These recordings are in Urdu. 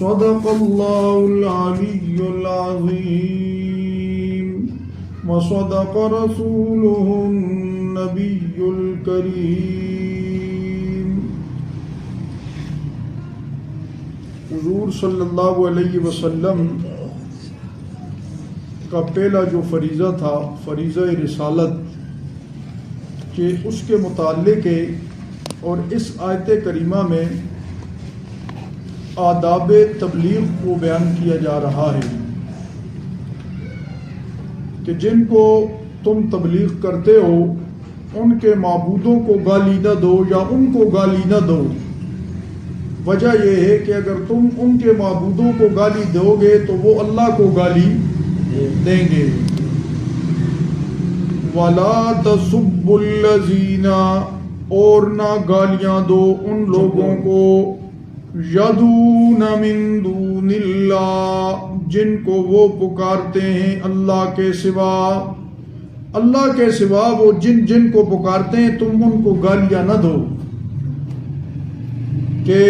صدق اللہ العلی العظیم وصدق رسولہ النبی الکریم۔ حضور صلی اللہ علیہ وسلم کا پہلا جو فریضہ تھا، فریضہ رسالت، کہ اس کے متعلق ہے، اور اس آیت کریمہ میں آداب تبلیغ کو بیان کیا جا رہا ہے کہ جن کو تم تبلیغ کرتے ہو ان کے معبودوں کو گالی نہ دو یا ان کو گالی نہ دو۔ وجہ یہ ہے کہ اگر تم ان کے معبودوں کو گالی دو گے تو وہ اللہ کو گالی دیں گے۔ وَلَا تَسُبُّوا الَّذِينَ، اور نہ گالیاں دو ان لوگوں کو، یدعون من دون اللہ، جن کو وہ پکارتے ہیں اللہ کے سوا۔ اللہ کے سوا وہ جن کو پکارتے ہیں تم ان کو گالیاں نہ دو۔ کہ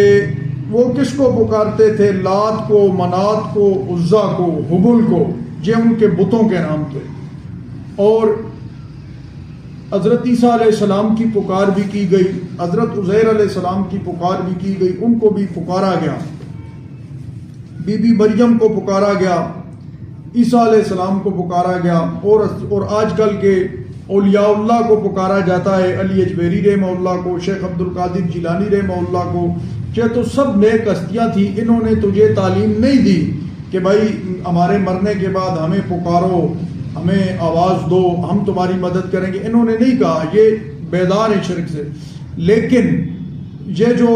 وہ کس کو پکارتے تھے؟ لات کو، منات کو، عزا کو، حبل کو، یہ ان کے بتوں کے نام تھے۔ اور حضرت عیسیٰ علیہ السلام کی پکار بھی کی گئی، حضرت عزیر علیہ السلام کی پکار بھی کی گئی، ان کو بھی پکارا گیا، بی بی مریم کو پکارا گیا، عیسیٰ علیہ السلام کو پکارا گیا، اور آج کل کے اولیاء اللہ کو پکارا جاتا ہے، علی اجمیری رحمہ اللہ کو، شیخ عبد القادر جیلانی رحمہ اللہ کو۔ یہ تو سب نیک ہستیاں تھیں، انہوں نے تجھے تعلیم نہیں دی کہ بھائی ہمارے مرنے کے بعد ہمیں پکارو، ہمیں آواز دو، ہم تمہاری مدد کریں گے، انہوں نے نہیں کہا، یہ بیدار ہیں شرک سے۔ لیکن یہ جو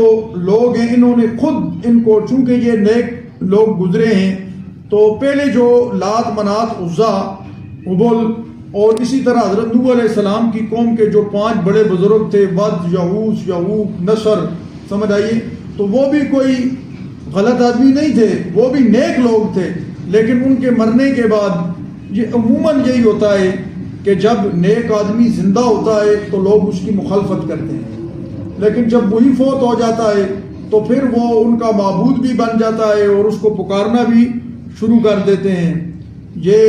لوگ ہیں انہوں نے خود ان کو، چونکہ یہ نیک لوگ گزرے ہیں، تو پہلے جو لات، منات، عزا، حبل، اور اسی طرح حضرت نوح علیہ السلام کی قوم کے جو 5 بڑے بزرگ تھے، ود، یعوث، یعوق، نصر، سمجھ آئیے، تو وہ بھی کوئی غلط آدمی نہیں تھے، وہ بھی نیک لوگ تھے، لیکن ان کے مرنے کے بعد یہ عموماً یہی ہوتا ہے کہ جب نیک آدمی زندہ ہوتا ہے تو لوگ اس کی مخالفت کرتے ہیں، لیکن جب وہی فوت ہو جاتا ہے تو پھر وہ ان کا معبود بھی بن جاتا ہے اور اس کو پکارنا بھی شروع کر دیتے ہیں۔ یہ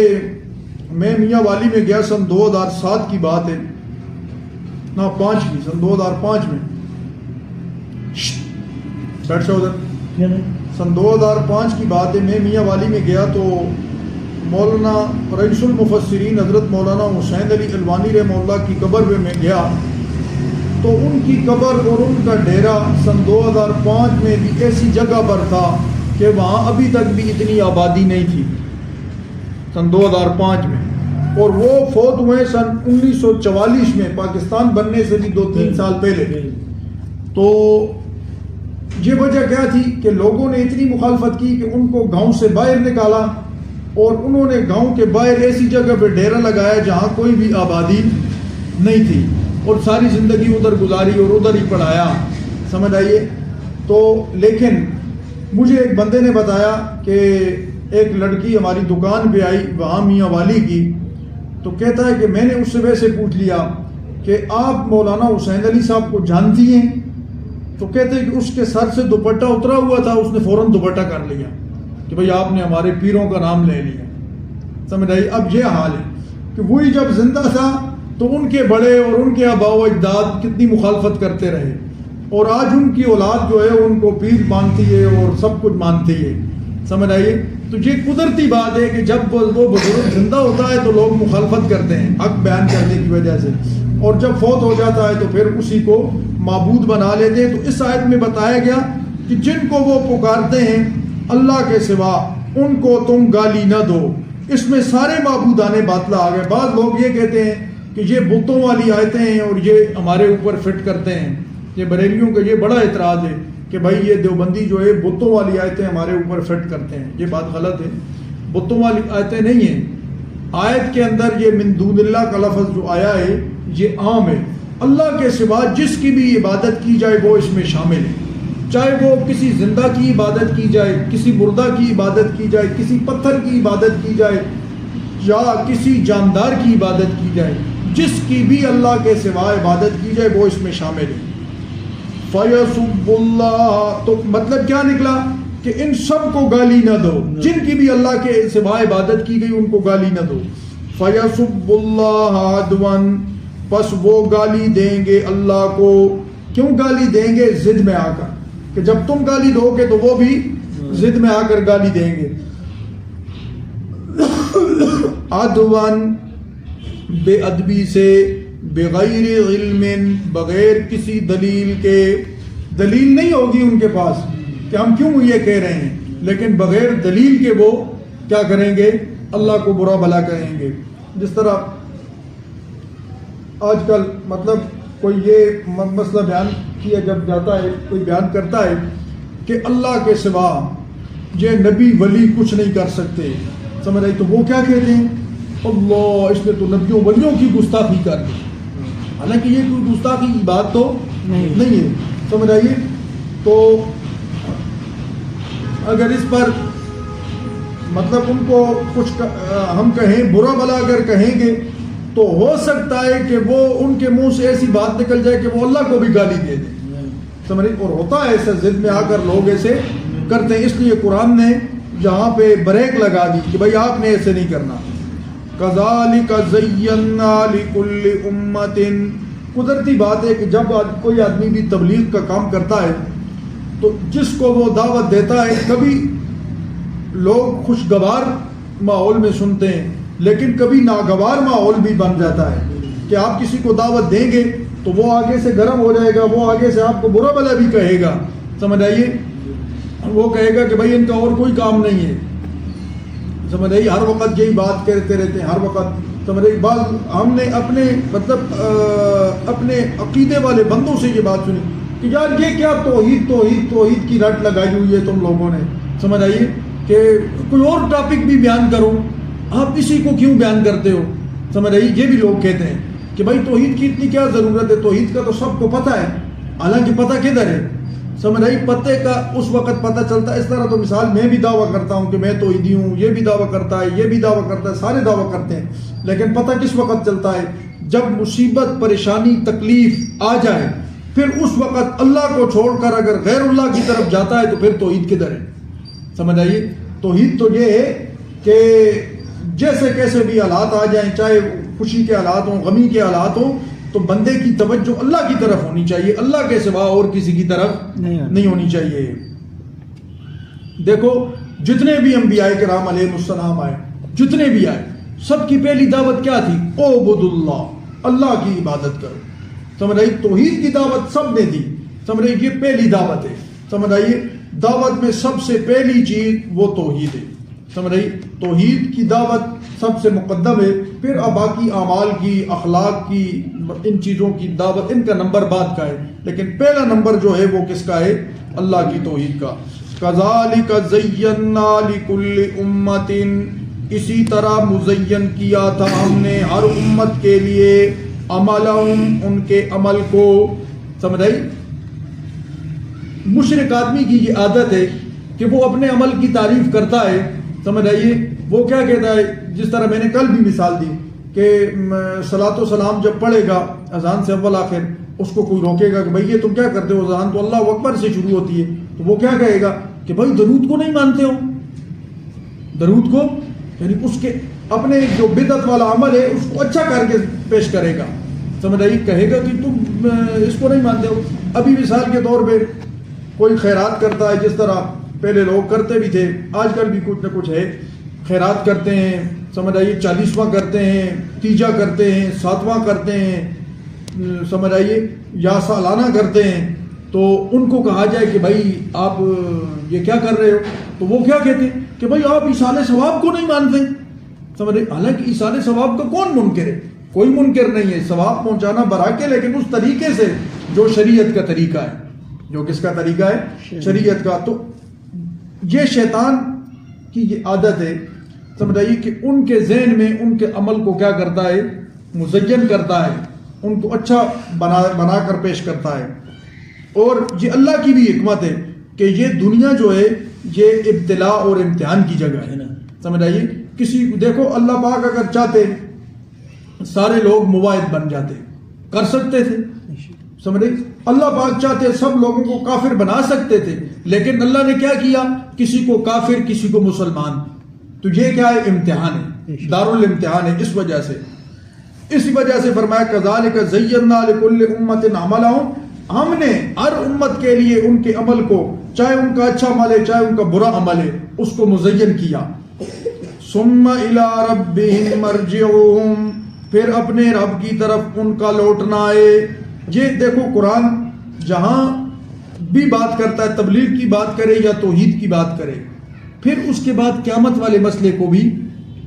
میں میاں والی میں گیا، سن 2007 کی بات ہے، نہ 5 کی، سن 2005 میں، بیٹھ جاؤ ادھر، سن 2005 کی بات ہے، میں میاں والی میں گیا تو مولانا رئیس المفسرین حضرت مولانا حسین علی الوانی رحمہ اللہ کی قبر پہ میں گیا، تو ان کی قبر اور ان کا ڈیرا سن 2005 میں بھی ایسی جگہ پر تھا کہ وہاں ابھی تک بھی اتنی آبادی نہیں تھی، سن 2005 میں، اور وہ فوت ہوئے سن 1944 میں، پاکستان بننے سے بھی 2-3 سال پہلے۔ تو یہ وجہ کیا تھی کہ لوگوں نے اتنی مخالفت کی کہ ان کو گاؤں سے باہر نکالا، اور انہوں نے گاؤں کے باہر ایسی جگہ پہ ڈیرا لگایا جہاں کوئی بھی آبادی نہیں تھی، اور ساری زندگی ادھر گزاری اور ادھر ہی پڑھایا، سمجھ آئیے۔ تو لیکن مجھے ایک بندے نے بتایا کہ ایک لڑکی ہماری دکان پہ آئی وہاں میاں والی کی، تو کہتا ہے کہ میں نے اس سے ویسے پوچھ لیا کہ آپ مولانا حسین علی صاحب کو جانتی ہیں؟ تو کہتے ہیں کہ اس کے سر سے دوپٹہ اترا ہوا تھا، اس نے فوراً دوپٹہ کر لیا کہ بھئی آپ نے ہمارے پیروں کا نام لے لیا، سمجھ آئی۔ اب یہ حال ہے کہ وہی جب زندہ تھا تو ان کے بڑے اور ان کے آباء و اجداد کتنی مخالفت کرتے رہے، اور آج ان کی اولاد جو ہے ان کو پیر مانتی ہے اور سب کچھ مانتی ہے، سمجھ آئیے۔ تو یہ قدرتی بات ہے کہ جب وہ بزرگ زندہ ہوتا ہے تو لوگ مخالفت کرتے ہیں حق بیان کرنے کی وجہ سے، اور جب فوت ہو جاتا ہے تو پھر اسی کو معبود بنا لیتے ہیں۔ تو اس آیت میں بتایا گیا کہ جن کو وہ پکارتے ہیں اللہ کے سوا ان کو تم گالی نہ دو۔ اس میں سارے معبودان باطلہ آ گئے۔ بعض لوگ یہ کہتے ہیں کہ یہ بتوں والی آیتیں ہیں اور یہ ہمارے اوپر فٹ کرتے ہیں، یہ بریلیوں کا یہ بڑا اعتراض ہے کہ بھائی یہ دیوبندی جو ہے بتوں والی آیتیں ہمارے اوپر فٹ کرتے ہیں، یہ بات غلط ہے، بتوں والی آیتیں نہیں ہیں۔ آیت کے اندر یہ من دون اللہ کا لفظ جو آیا ہے یہ عام ہے، اللہ کے سوا جس کی بھی عبادت کی جائے وہ اس میں شامل ہے، چاہے وہ کسی زندہ کی عبادت کی جائے، کسی مردہ کی عبادت کی جائے، کسی پتھر کی عبادت کی جائے، یا کسی جاندار کی عبادت کی جائے، جس کی بھی اللہ کے سوا عبادت کی جائے وہ اس میں شامل ہے۔ فَيَسُبُّ اللَّهَ، تو مطلب کیا نکلا کہ ان سب کو گالی نہ دو، جن کی بھی اللہ کے سوا عبادت کی گئی ان کو گالی نہ دو. فَيَسُبُّ اللَّهَ عَدْوًا، پس وہ گالی دیں گے اللہ کو. کیوں گالی دیں گے؟ ضد میں آ کر، کہ جب تم گالی دو گے تو وہ بھی ضد میں آ کر گالی دیں گے. عدوًا، بے ادبی سے، بغیر علم، بغیر کسی دلیل کے. دلیل نہیں ہوگی ان کے پاس کہ ہم کیوں یہ کہہ رہے ہیں، لیکن بغیر دلیل کے وہ کیا کریں گے؟ اللہ کو برا بھلا کہیں گے. جس طرح آج کل مطلب کوئی یہ مسئلہ بیان کیا جب جاتا ہے، کوئی بیان کرتا ہے کہ اللہ کے سوا یہ نبی ولی کچھ نہیں کر سکتے، سمجھ رہے؟ تو وہ کیا کہتے ہیں؟ اللہ، اس نے تو نبیوں ولیوں کی گستاخی کر دی. حالانکہ یہ کوئی گستاخی کی بات تو نہیں ہے، سمجھ آئیے. تو اگر اس پر مطلب ان کو کچھ ہم کہیں، برا بھلا اگر کہیں گے تو ہو سکتا ہے کہ وہ ان کے منہ سے ایسی بات نکل جائے کہ وہ اللہ کو بھی گالی دے دیں، سمجھ. اور ہوتا ہے ایسا، ضد میں آ کر لوگ ایسے کرتے ہیں. اس لیے قرآن نے یہاں پہ بریک لگا دی کہ بھائی آپ نے ایسے نہیں کرنا. کذالک زینا لکل امت، قدرتی بات ہے کہ جب کوئی آدمی بھی تبلیغ کا کام کرتا ہے تو جس کو وہ دعوت دیتا ہے، کبھی لوگ خوشگوار ماحول میں سنتے ہیں لیکن کبھی ناگوار ماحول بھی بن جاتا ہے کہ آپ کسی کو دعوت دیں گے تو وہ آگے سے گرم ہو جائے گا، وہ آگے سے آپ کو برا بھلا بھی کہے گا، سمجھ آئیے. وہ کہے گا کہ بھائی ان کا اور کوئی کام نہیں ہے، سمجھ آئیے. ہر وقت یہی بات کہتے رہتے ہیں، ہر وقت، سمجھ آئیے. بعض ہم نے اپنے مطلب اپنے عقیدے والے بندوں سے یہ بات سنی کہ یار یہ کیا توحید توحید توحید کی رٹ لگائی ہوئی ہے تم لوگوں نے، سمجھ آئیے، کہ کوئی اور ٹاپک بھی بیان کرو، آپ اسی کو کیوں بیان کرتے ہو، سمجھ آئیے. یہ بھی لوگ کہتے ہیں کہ بھائی توحید کی اتنی کیا ضرورت ہے، توحید کا تو سب کو پتہ ہے. حالانکہ پتہ کدھر ہے، سمجھ آئی. پتے کا اس وقت پتہ چلتا ہے. اس طرح تو مثال میں بھی دعویٰ کرتا ہوں کہ میں توحیدی ہوں، یہ بھی دعویٰ کرتا ہے، یہ بھی دعویٰ کرتا ہے، سارے دعویٰ کرتے ہیں، لیکن پتہ کس وقت چلتا ہے؟ جب مصیبت، پریشانی، تکلیف آ جائے، پھر اس وقت اللہ کو چھوڑ کر اگر غیر اللہ کی طرف جاتا ہے تو پھر توحید کدھر ہے، سمجھ آئیے. توحید تو یہ ہے کہ جیسے کیسے بھی حالات آ جائیں، چاہے خوشی کے حالات ہوں، غمی کے حالات ہوں، تو بندے کی توجہ اللہ کی طرف ہونی چاہیے، اللہ کے سوا اور کسی کی طرف نہیں ہونی چاہیے. دیکھو جتنے بھی انبیاء کرام علیہ السلام آئے، جتنے بھی آئے، سب کی پہلی دعوت کیا تھی؟ اعبدوا اللہ، اللہ کی عبادت کرو، سمجھ آئی. توحید کی دعوت سب نے دی، سمجھ آئی. یہ پہلی دعوت ہے، سمجھ آئیے. دعوت میں سب سے پہلی چیز وہ توحید ہے، سمجھ آئی. توحید کی دعوت سب سے مقدم ہے، پھر باقی اعمال کی، اخلاق کی، ان چیزوں کی دعوت ان کا نمبر بعد کا ہے، لیکن پہلا نمبر جو ہے وہ کس کا ہے؟ اللہ کی توحید کا. کذالک زینا لکل امت، اسی طرح مزین کیا تھا ہم نے ہر امت کے لیے، عملہم، ان کے عمل کو، سمجھ آئی. مشرک آدمی کی یہ عادت ہے کہ وہ اپنے عمل کی تعریف کرتا ہے، سمجھ آئیے. وہ کیا کہتا ہے؟ جس طرح میں نے کل بھی مثال دی کہ صلاۃ و سلام جب پڑھے گا اذان سے اول آخر، اس کو کوئی روکے گا کہ بھائی یہ تم کیا کرتے ہو، اذان تو اللہ اکبر سے شروع ہوتی ہے، تو وہ کیا کہے گا کہ بھائی درود کو نہیں مانتے ہو. درود کو یعنی اس کے اپنے جو بدعت والا عمل ہے اس کو اچھا کر کے پیش کرے گا، سمجھ آئی. کہے گا کہ تم اس کو نہیں مانتے ہو. ابھی مثال کے طور پہ کوئی خیرات کرتا ہے، جس طرح پہلے لوگ کرتے بھی تھے، آج کل بھی کچھ نہ کچھ ہے، خیرات کرتے ہیں، سمجھ آئیے. 40واں کرتے ہیں، تیجا کرتے ہیں، 7واں کرتے ہیں، سمجھ آئیے، یا سالانہ کرتے ہیں. تو ان کو کہا جائے کہ بھائی آپ یہ کیا کر رہے ہو، تو وہ کیا کہتے ہیں کہ بھائی آپ ایصال ثواب کو نہیں مانتے، سمجھ رہے. حالانکہ ایصال ثواب کا کون منکر ہے؟ کوئی منکر نہیں ہے. ثواب پہنچانا براکے، لیکن اس طریقے سے جو شریعت کا طریقہ ہے، جو کس کا طریقہ ہے؟ شریعت کا. تو یہ شیطان کی یہ عادت ہے، سمجھ آئیے، کہ ان کے ذہن میں ان کے عمل کو کیا کرتا ہے؟ مزین کرتا ہے، ان کو اچھا بنا کر پیش کرتا ہے. اور یہ اللہ کی بھی حکمت ہے کہ یہ دنیا جو ہے یہ ابتلاء اور امتحان کی جگہ ہے، سمجھ آئیے. کسی دیکھو اللہ پاک اگر چاہتے سارے لوگ مواحد بن جاتے، کر سکتے تھے، سمجھ رہے. اللہ پاک چاہتے سب لوگوں کو کافر بنا سکتے تھے، لیکن اللہ نے کیا کیا؟ کسی کو کافر، کسی کو مسلمان. تو یہ کیا ہے؟ امتحان ہے، دارالامتحان ہے. اس وجہ سے فرمایا کذالک زینا لکل امت عملہم، ہم نے ہر امت کے لیے ان کے عمل کو، چاہے ان کا اچھا عمل ہے چاہے ان کا برا عمل ہے، اس کو مزین کیا. ثم الی ربہم مرجعہم، پھر اپنے رب کی طرف ان کا لوٹنا ہے. یہ دیکھو قرآن جہاں بھی بات کرتا ہے، تبلیغ کی بات کرے یا توحید کی بات کرے، پھر اس کے بعد قیامت والے مسئلے کو بھی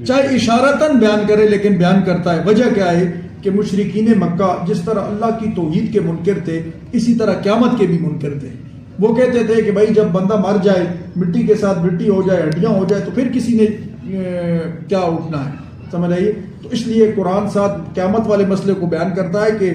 چاہے اشارتاً بیان کرے لیکن بیان کرتا ہے. وجہ کیا ہے کہ مشرکین مکہ جس طرح اللہ کی توحید کے منکر تھے، اسی طرح قیامت کے بھی منکر تھے. وہ کہتے تھے کہ بھائی جب بندہ مر جائے، مٹی کے ساتھ مٹی ہو جائے، ہڈیاں ہو جائے، تو پھر کسی نے کیا اٹھنا ہے. سمجھ آئیے؟ تو اس لیے قرآن ساتھ قیامت والے مسئلے کو بیان کرتا ہے کہ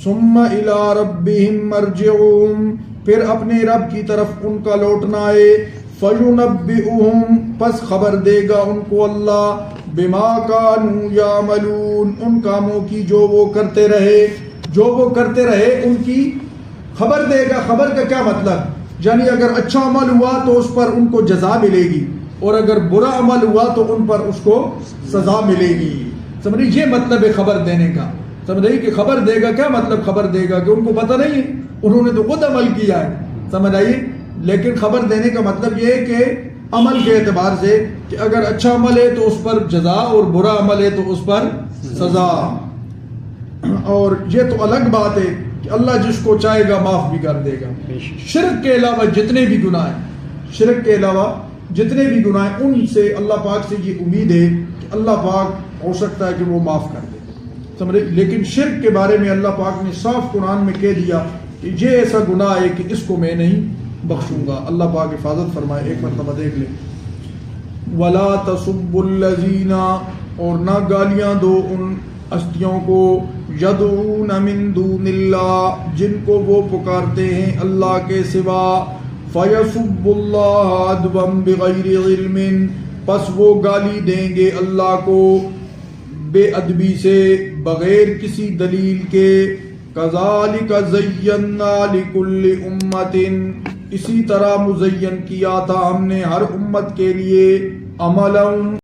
ثم الی ربہم مرجعہم، پھر اپنے رب کی طرف ان کا لوٹنا ہے. فینبئہم، پس خبر دے گا ان کو اللہ، بما کانوا یعملون، ان کاموں کی جو وہ کرتے رہے ان کی خبر دے گا. خبر کا کیا مطلب؟ یعنی اگر اچھا عمل ہوا تو اس پر ان کو جزا ملے گی، اور اگر برا عمل ہوا تو ان پر اس کو سزا ملے گی. سمجھ یہ مطلب ہے خبر دینے کا. سمجھ رہی کہ خبر دے گا کیا مطلب؟ خبر دے گا کہ ان کو پتہ نہیں ہے، انہوں نے تو خود عمل کیا ہے. سمجھ آئیے؟ لیکن خبر دینے کا مطلب یہ ہے کہ عمل کے اعتبار سے کہ اگر اچھا عمل ہے تو اس پر جزا، اور برا عمل ہے تو اس پر سزا. اور یہ تو الگ بات ہے کہ اللہ جس کو چاہے گا معاف بھی کر دے گا. شرک کے علاوہ جتنے بھی گناہ ہیں، ان سے اللہ پاک سے یہ امید ہے کہ اللہ پاک ہو سکتا ہے کہ وہ معاف کر دے. سمجھے؟ لیکن شرک کے بارے میں اللہ پاک نے صاف قرآن میں کہہ دیا کہ یہ ایسا گناہ ہے کہ اس کو میں نہیں بخشوں گا. اللہ پاک حفاظت فرمائے. ایک مرتبہ دیکھ لیں، وَلَا تَسُبُّوا الَّذِينَ، اور نہ گالیاں دو ان ہستیوں کو، يَدْعُونَ مِن دُونِ اللَّهِ، جن کو وہ پکارتے ہیں اللہ کے سوا، فَيَسُبُّوا اللَّهَ عَدْوًا بِغَيْرِ عِلْمٍ، پس وہ گالی دیں گے اللہ کو بے ادبی سے، بغیر کسی دلیل کے. كَذَلِكَ زَيَّنَّا لِكُلِّ أُمَّةٍ، اسی طرح مزین کیا تھا ہم نے ہر امت کے لیے، عملاً